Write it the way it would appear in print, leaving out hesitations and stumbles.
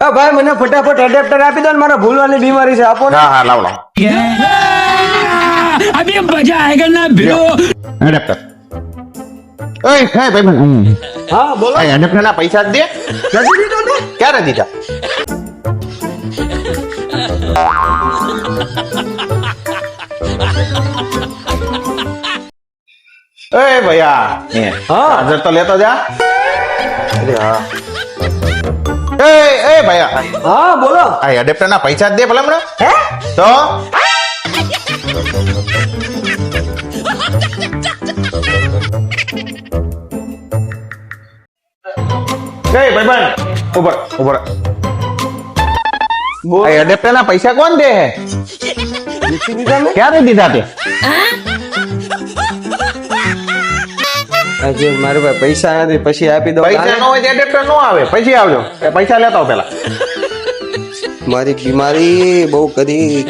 હા ભાઈ મને ફટાફટ એડેપ્ટર આપી દો ને મારા ભૂલવાની બીમારી છે આપો ને હા લાવ अभी मजा आएगा ना भिड़ो। એડેપ્ટર ઓય હે ભાઈ હા બોલો એડેપ્ટર ના પૈસા જ દે નથી દીધો ને ક્યારે દીધા એ ભૈયા હા હાજર તો લેતો જા અરે હા એ ભૈયા હા બોલો આ એડેપ્ટર ના પૈસા જ દે ભલા હમણાં હે તો ભાઈબંધ ઉપર ઉપર બોલ આ એડેપ્ટર ના પૈસા કોણ દે હે દીધી દીધા ને ક્યારે દીધા તે આજે મારા ભાઈ પૈસા નથી પછી આપી દો પૈસા નો હોય તો એડેપ્ટર નો આવે પછી આવજો એ પૈસા લેતા આવો પેલા મારી બીમારી બહુ કરી